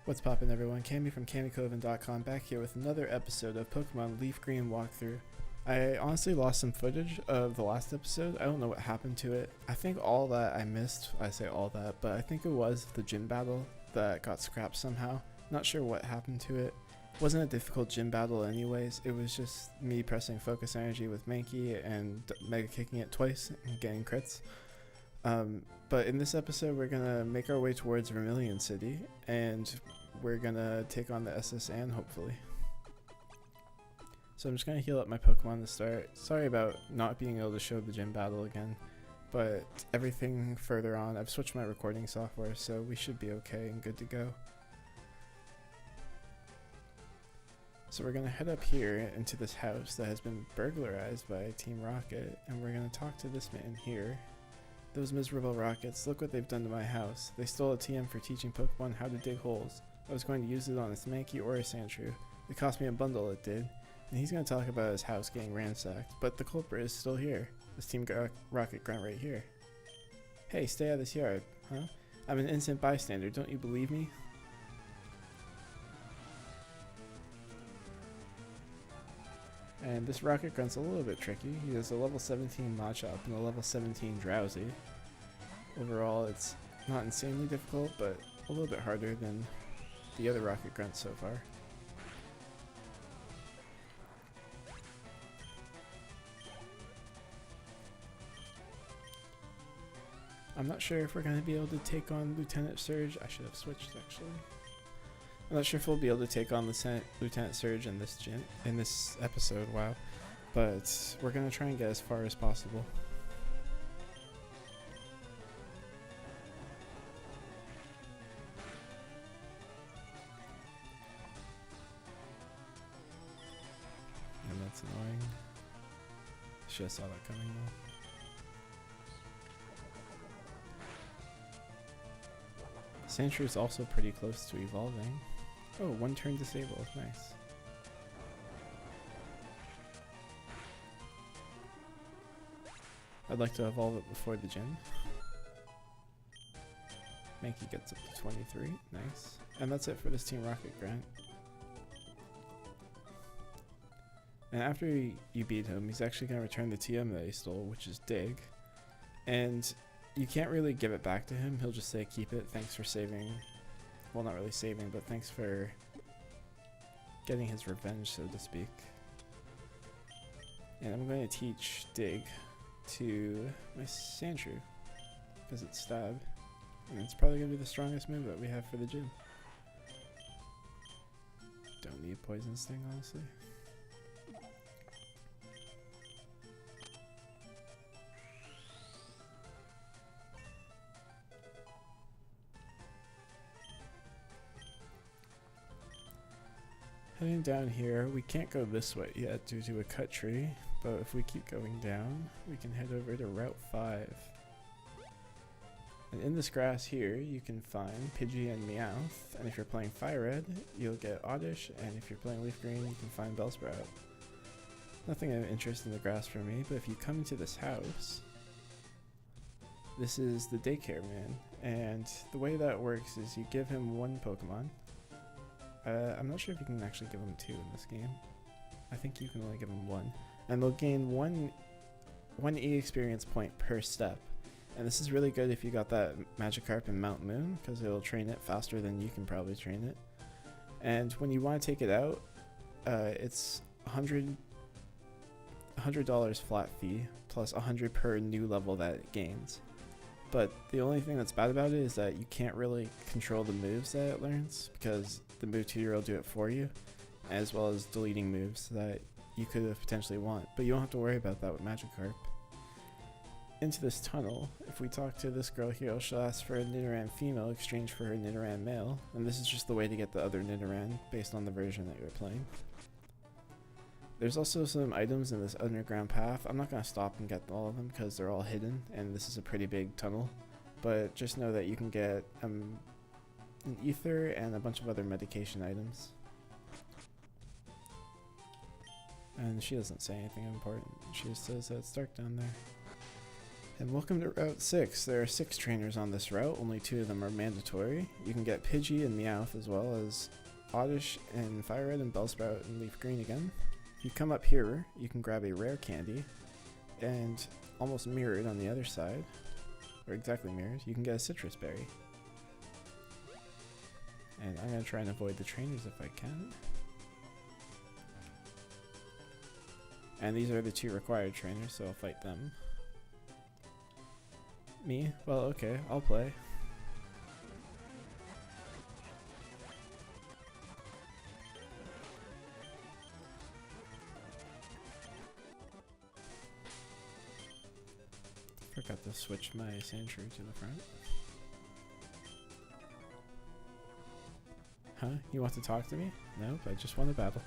What's poppin', everyone? Cammy from CammyCoven.com back here with another episode of Pokemon Leaf Green Walkthrough. I honestly lost some footage of the last episode. I don't know what happened to it. I think all that I missed, I say all that, but I think it was the gym battle that got scrapped somehow. Not sure what happened to it. Wasn't a difficult gym battle anyways. It was just me pressing focus energy with Mankey and mega kicking it twice and getting crits. But in this episode, we're gonna make our way towards Vermilion City, and we're gonna take on the SS Anne, hopefully. So I'm just gonna heal up my Pokemon to start. Sorry about not being able to show the gym battle again, but everything further on, I've switched my recording software, so we should be okay and good to go. So we're gonna head up here into this house that has been burglarized by Team Rocket, and we're gonna talk to this man here. Those miserable Rockets, look what they've done to my house. They stole a TM for teaching Pokemon how to dig holes. I was going to use it on a Mankey or a Sandshrew. It cost me a bundle, it did. And he's going to talk about his house getting ransacked, but the culprit is still here. This Team Rocket grunt right here. Hey, stay out of this yard, huh? I'm an innocent bystander, don't you believe me? And this Rocket Grunt's a little bit tricky. He has a level 17 Machop and a level 17 Drowsy. Overall, it's not insanely difficult, but a little bit harder than the other Rocket Grunts so far. I'm not sure if we're going to be able to take on Lieutenant Surge. I should have switched, actually. I'm not sure if we'll be able to take on Lieutenant Surge in this episode, wow. But we're gonna try and get as far as possible. And that's annoying. Should have saw that coming though. Sandshrew is also pretty close to evolving. Oh, one turn disabled, nice. I'd like to evolve it before the gym. Mankey gets up to 23, nice. And that's it for this Team Rocket grunt. And after you beat him, he's actually going to return the TM that he stole, which is Dig. And you can't really give it back to him, he'll just say keep it, thanks for saving. Well, not really saving, but thanks for getting his revenge, so to speak. And I'm going to teach Dig to my Sandshrew, because it's Stab. And it's probably going to be the strongest move that we have for the gym. Don't need Poison Sting, honestly. Heading down here, we can't go this way yet due to a cut tree, but if we keep going down, we can head over to Route 5. And in this grass here, you can find Pidgey and Meowth, and if you're playing Fire Red, you'll get Oddish, and if you're playing Leaf Green, you can find Bellsprout. Nothing of interest in the grass for me, but if you come into this house, this is the daycare man, and the way that works is you give him one Pokemon. I'm not sure if you can actually give them two in this game. I think you can only give them one. And they'll gain one E experience point per step. And this is really good if you got that Magikarp in Mount Moon, because it'll train it faster than you can probably train it. And when you want to take it out, it's $100 flat fee, plus 100 per new level that it gains. But the only thing that's bad about it is that you can't really control the moves that it learns, because the move tutor will do it for you, as well as deleting moves that you could have potentially want. But you don't have to worry about that with Magikarp. Into this tunnel, if we talk to this girl here, she'll ask for a Nidoran female exchange for her Nidoran male, and this is just the way to get the other Nidoran based on the version that you're playing. There's also some items in this underground path. I'm not going to stop and get all of them because they're all hidden, and this is a pretty big tunnel. But just know that you can get an ether and a bunch of other medication items. And she doesn't say anything important. She just says that it's dark down there. And welcome to Route 6. There are 6 trainers on this route, only 2 of them are mandatory. You can get Pidgey and Meowth as well as Oddish and Fire Red and Bellsprout and Leaf Green again. If you come up here, you can grab a rare candy, and almost mirrored on the other side, or exactly mirrored, you can get a citrus berry. And I'm going to try and avoid the trainers if I can. And these are the 2 required trainers, so I'll fight them. Me? Well, okay, I'll play. Forgot to switch my Sandshrew to the front. Huh? You want to talk to me? Nope, I just won a battle.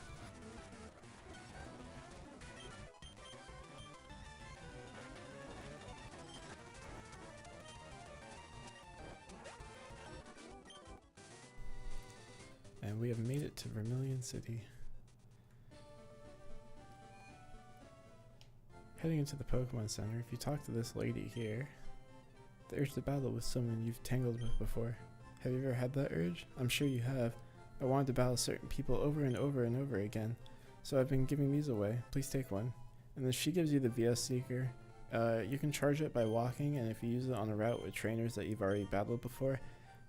And we have made it to Vermilion City. Heading into the Pokemon Center, if you talk to this lady here, the urge to battle with someone you've tangled with before. Have you ever had that urge? I'm sure you have. I wanted to battle certain people over and over and over again, so I've been giving these away. Please take one. And then she gives you the VS Seeker. You can charge it by walking, and if you use it on a route with trainers that you've already battled before,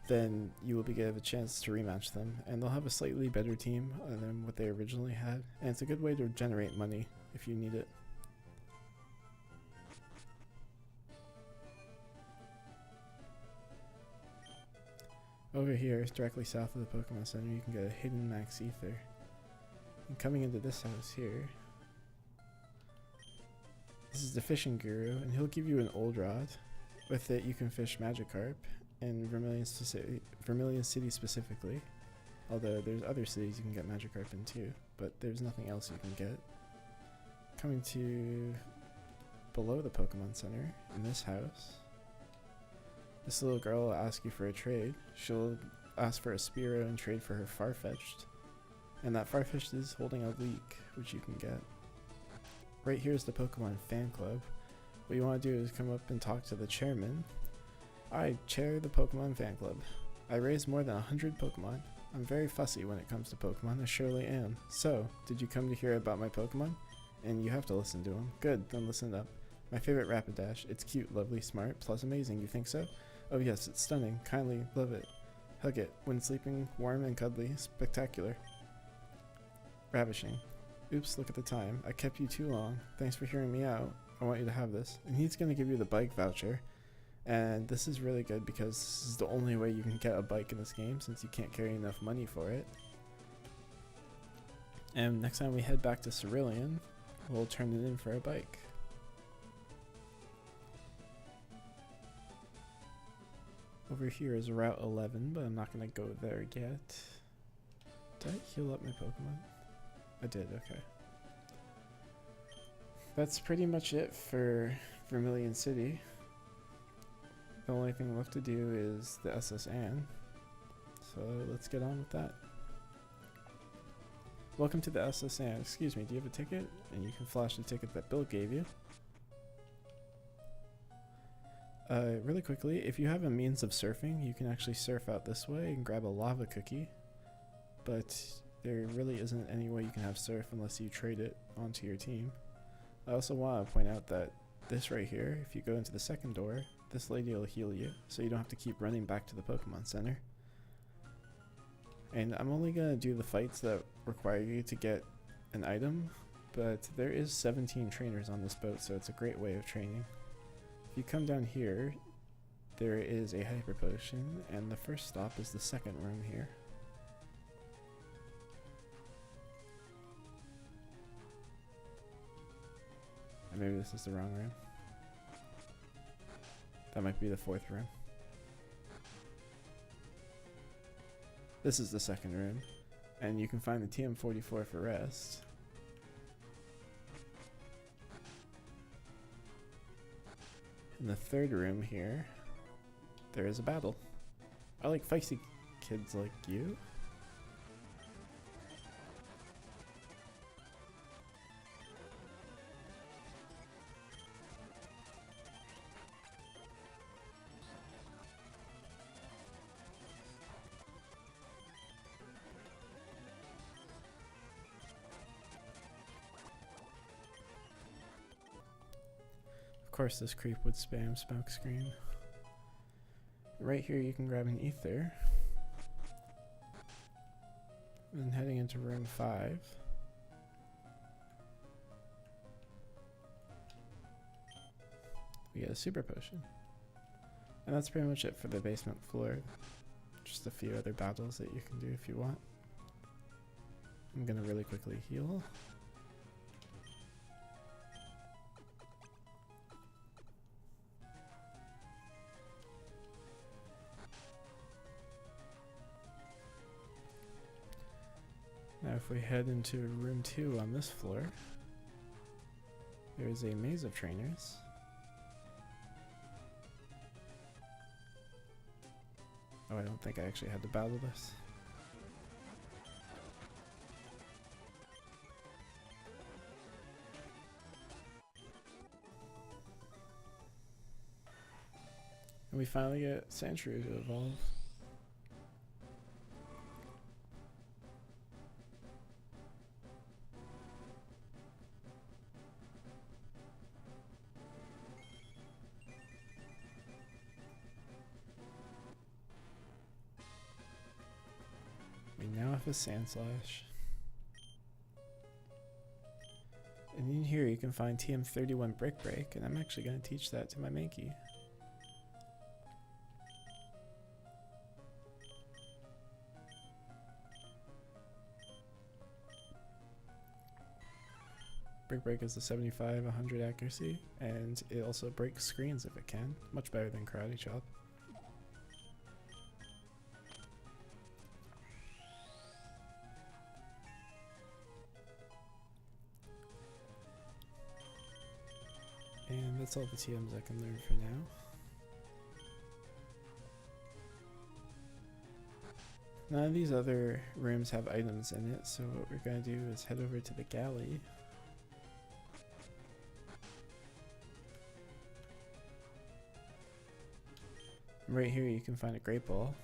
then you will be given a chance to rematch them, and they'll have a slightly better team than what they originally had, and it's a good way to generate money if you need it. Over here, directly south of the Pokemon Center, you can get a hidden Max Ether. And coming into this house here, this is the Fishing Guru, and he'll give you an Old Rod. With it, you can fish Magikarp in Vermilion City specifically. Although there's other cities you can get Magikarp in too, but there's nothing else you can get. Coming to below the Pokemon Center, in this house, this little girl will ask you for a trade. She'll ask for a Spearow and trade for her Farfetch'd. And that Farfetch'd is holding a leak, which you can get. Right here is the Pokemon Fan Club. What you want to do is come up and talk to the chairman. I chair the Pokemon Fan Club. I raise more than 100 Pokemon. I'm very fussy when it comes to Pokemon, I surely am. So, did you come to hear about my Pokemon? And you have to listen to them. Good, then listen up. My favorite Rapidash. It's cute, lovely, smart, plus amazing. You think so? Oh yes, it's stunning. Kindly love it. Hug it. When sleeping, warm and cuddly. Spectacular. Ravishing. Oops, look at the time. I kept you too long. Thanks for hearing me out. I want you to have this. And he's going to give you the bike voucher. And this is really good because this is the only way you can get a bike in this game since you can't carry enough money for it. And next time we head back to Cerulean, we'll turn it in for a bike. Over here is Route 11, but I'm not going to go there yet. Did I heal up my Pokemon? I did, okay. That's pretty much it for Vermilion City. The only thing left to do is the SS Anne. So let's get on with that. Welcome to the SS Anne. Excuse me, do you have a ticket? And you can flash the ticket that Bill gave you. Really quickly, if you have a means of surfing, you can actually surf out this way and grab a lava cookie. But there really isn't any way you can have surf unless you trade it onto your team. I also want to point out that this right here, if you go into the second door, this lady will heal you, so you don't have to keep running back to the Pokemon Center. And I'm only going to do the fights that require you to get an item, but there is 17 trainers on this boat, so it's a great way of training. If you come down here, there is a Hyper Potion, and the first stop is the second room here. And maybe this is the wrong room. That might be the fourth room. This is the second room, and you can find the TM44 for rest. In the third room here, there is a battle. I like feisty kids like you. course this creep would spam smokescreen. Right here you can grab an ether. And heading into room 5. We get a super potion. And that's pretty much it for the basement floor. Just a few other battles that you can do if you want. I'm gonna really quickly heal. Now if we head into room 2 on this floor, there is a maze of trainers. Oh, I don't think I actually had to battle this. And we finally get Sandshrew to evolve. We now have a Sandslash. And in here you can find TM31 Brick Break, and I'm actually going to teach that to my Mankey. Brick Break is a 75, 100 accuracy, and it also breaks screens if it can. Much better than Karate Chop. And that's all the TMs I can learn for now. None of these other rooms have items in it, so what we're going to do is head over to the galley. Right here you can find a great ball.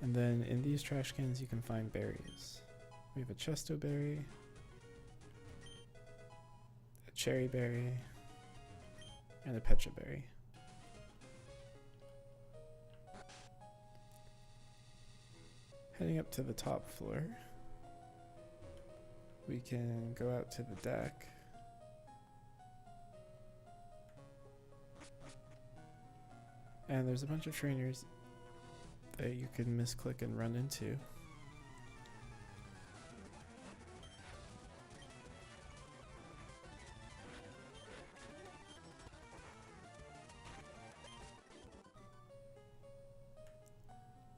And then in these trash cans you can find berries. We have a Chesto berry, a cherry berry, and a Pecha berry. Heading up to the top floor, we can go out to the deck. And there's a bunch of trainers that you can misclick and run into.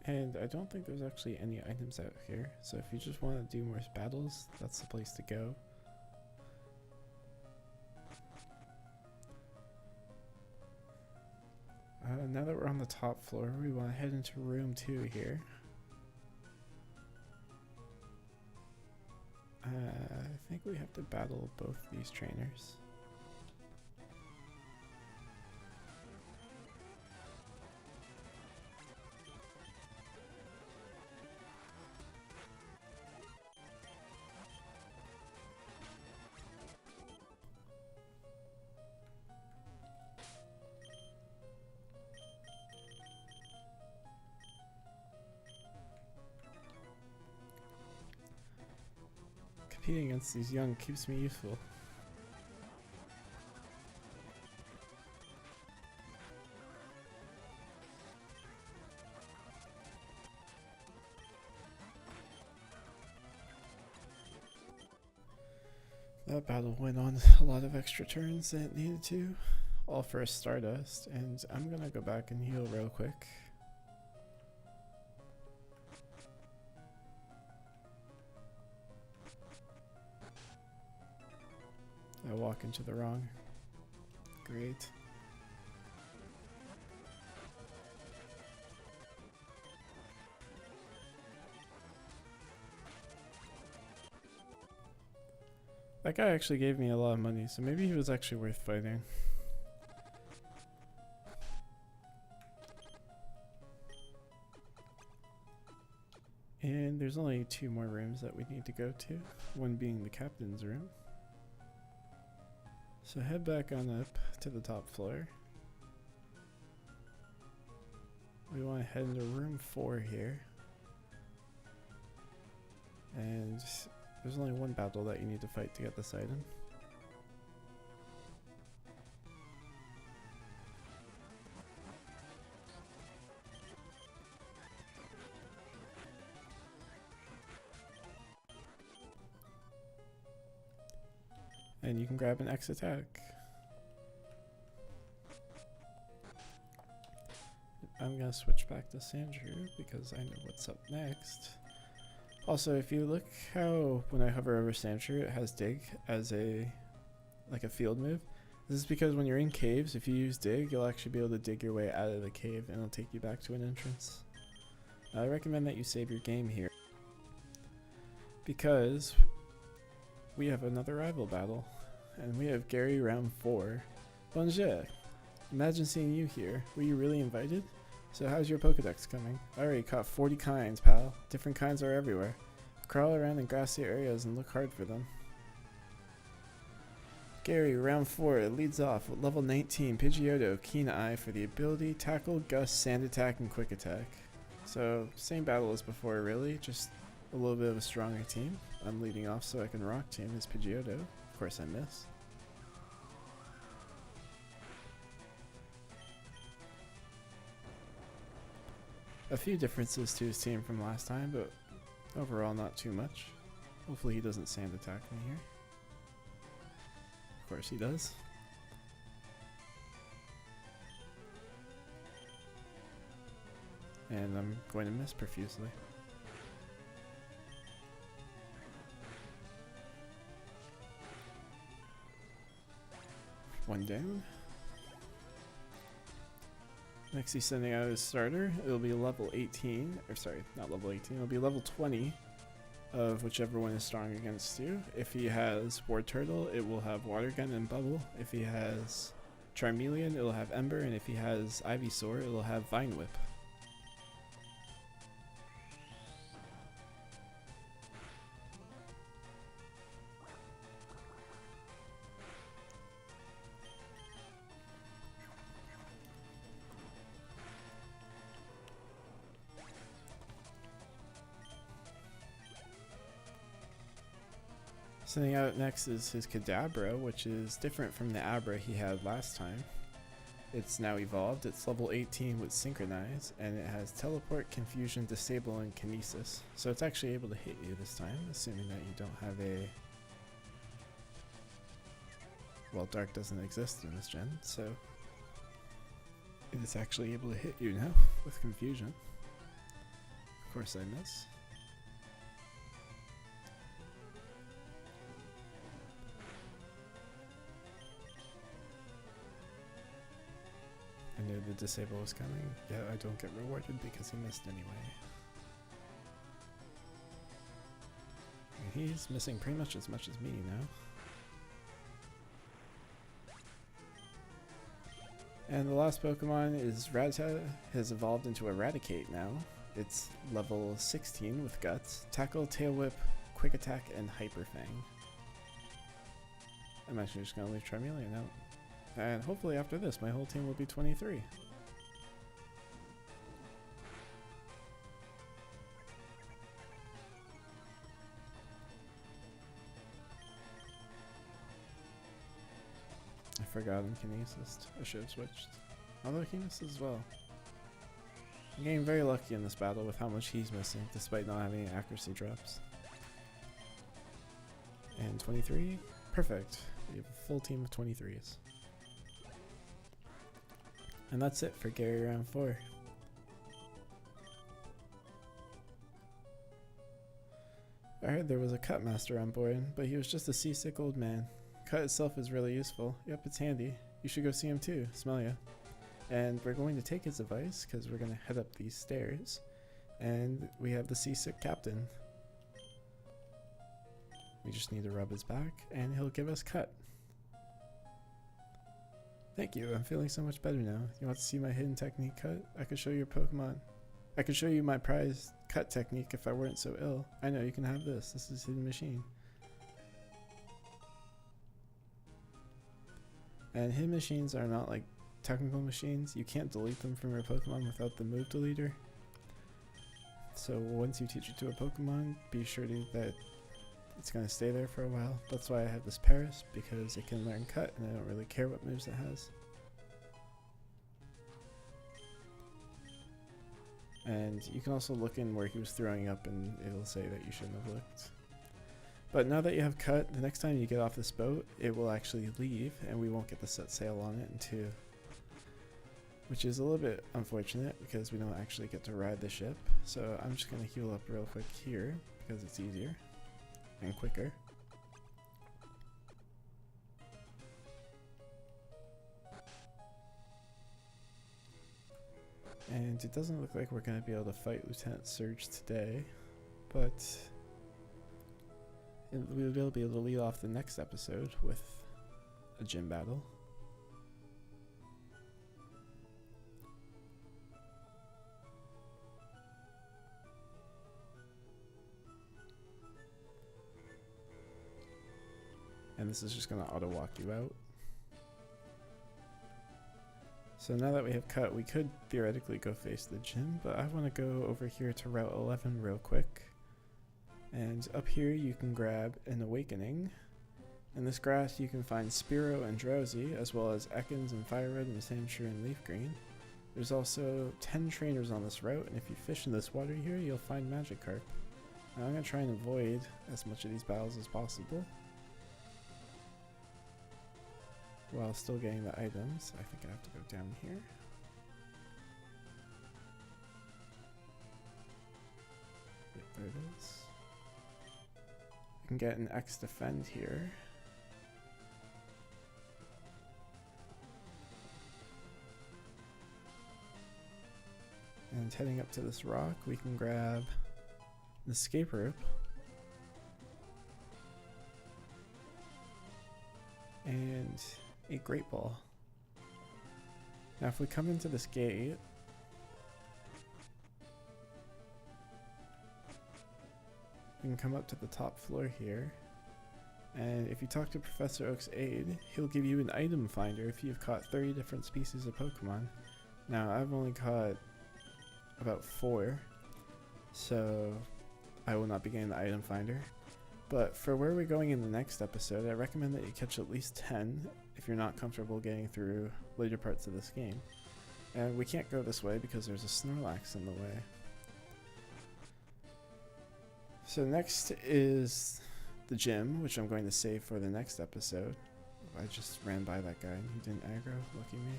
And I don't think there's actually any items out here, so if you just want to do more battles, that's the place to go. Now that we're on the top floor, we want to head into room 2 here. I think we have to battle both these trainers. Competing against these young keeps me useful. That battle went on a lot of extra turns than it needed to, all for a Stardust, and I'm gonna go back and heal real quick. I walk into the wrong. Great. That guy actually gave me a lot of money, so maybe he was actually worth fighting. And there's only 2 more rooms that we need to go to, one being the captain's room. So head back on up to the top floor. We want to head into room 4 here. And there's only one battle that you need to fight to get this item. And you can grab an X attack. I'm gonna switch back to Sandshrew because I know what's up next. Also, if you look how when I hover over Sandshrew, it has dig as a field move. This is because when you're in caves, if you use dig, you'll actually be able to dig your way out of the cave and it'll take you back to an entrance. I recommend that you save your game here because we have another rival battle, and we have Gary round 4. Bonjour. Imagine seeing you here. Were you really invited? So how's your Pokedex coming? I already caught 40 kinds, pal. Different kinds are everywhere. Crawl around in grassy areas and look hard for them. Gary, round 4, it leads off with level 19, Pidgeotto, Keen Eye for the ability, Tackle, Gust, Sand Attack, and Quick Attack. So, same battle as before really, just a little bit of a stronger team. I'm leading off so I can rock team his Pidgeotto. Of course I miss. A few differences to his team from last time, but overall not too much. Hopefully he doesn't Sand Attack me here. Of course he does. And I'm going to miss profusely. One down. Next he's sending out his starter. It'll be level 18, or sorry, not level 18, it'll be level 20 of whichever one is strong against you. If he has War Turtle, it will have Water Gun and Bubble. If he has Charmeleon, it'll have Ember, and if he has Ivysaur, it'll have Vine Whip. Sending out next is his Kadabra, which is different from the Abra he had last time. It's now evolved. It's level 18 with Synchronize, and it has Teleport, Confusion, Disable, and Kinesis. So it's actually able to hit you this time, assuming that you don't have a... Well, Dark doesn't exist in this gen, so it is actually able to hit you now with Confusion. Of course I miss. I knew the disable was coming. Yeah, I don't get rewarded because he missed anyway. And he's missing pretty much as much as me now. And the last Pokemon is Rattata, has evolved into Eradicate now. It's level 16 with Guts, Tackle, Tail Whip, Quick Attack, and Hyper Fang. I'm actually just going to leave Charmeleon out. And hopefully after this, my whole team will be 23. I forgot I'm Kinesis. I should have switched. Although Kinesis as well. I'm getting very lucky in this battle with how much he's missing, despite not having any accuracy drops. And 23? Perfect. We have a full team of 23s. And that's it for Gary round 4. I heard there was a cut master on board, but he was just a seasick old man. Cut itself is really useful. Yep, it's handy. You should go see him too. Smell ya. And we're going to take his advice because we're going to head up these stairs. And we have the seasick captain. We just need to rub his back and he'll give us cut. Thank you, I'm feeling so much better now. You want to see my hidden technique cut? I could show you Pokemon. I could show you my prized cut technique if I weren't so ill. I know, you can have this. This is Hidden Machine. And hidden machines are not like technical machines. You can't delete them from your Pokemon without the move deleter. So once you teach it to a Pokemon, be sure that it's going to stay there for a while. That's why I have this Paris, because it can learn Cut and I don't really care what moves it has. And you can also look in where he was throwing up and it'll say that you shouldn't have looked. But now that you have Cut, the next time you get off this boat, it will actually leave and we won't get to set sail on it until... Which is a little bit unfortunate because we don't actually get to ride the ship. So I'm just going to heal up real quick here because it's easier and quicker. And it doesn't look like we're going to be able to fight Lieutenant Surge today, but we'll be able to lead off the next episode with a gym battle. And this is just going to auto walk you out. So now that we have Cut, we could theoretically go face the gym, but I want to go over here to Route 11 real quick. And up here you can grab an Awakening. In this grass you can find Spearow and Drowsy, as well as Ekans and Fire Red and Sandshrew and Leaf Green. There's also 10 trainers on this route, and if you fish in this water here, you'll find Magikarp. Now I'm going to try and avoid as much of these battles as possible, while still getting the items. I think I have to go down here. Yep, there it is. I can get an X Defend here. And heading up to this rock, we can grab the Escape Rope. And a Great Ball. Now if we come into this gate, we can come up to the top floor here, and if you talk to Professor Oak's aide, he'll give you an item finder if you've caught 30 different species of Pokemon. Now I've only caught about 4, so I will not be getting the item finder. But for where we're going in the next episode, I recommend that you catch at least 10 if you're not comfortable getting through later parts of this game. And we can't go this way because there's a Snorlax in the way. So next is the gym, which I'm going to save for the next episode. I just ran by that guy and he didn't aggro, lucky me.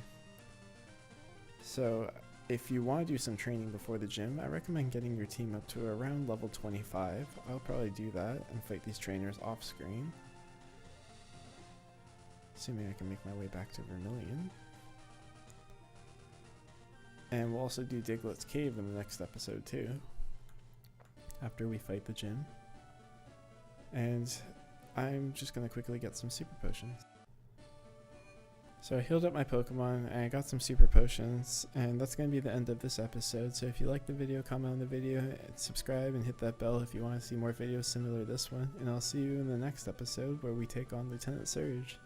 So if you want to do some training before the gym, I recommend getting your team up to around level 25. I'll probably do that and fight these trainers off screen, assuming I can make my way back to Vermilion. And we'll also do Diglett's Cave in the next episode too, after we fight the gym. And I'm just going to quickly get some super potions. So I healed up my Pokemon and I got some super potions, and that's going to be the end of this episode. So if you like the video, comment on the video, and subscribe and hit that bell if you want to see more videos similar to this one. And I'll see you in the next episode where we take on Lieutenant Surge.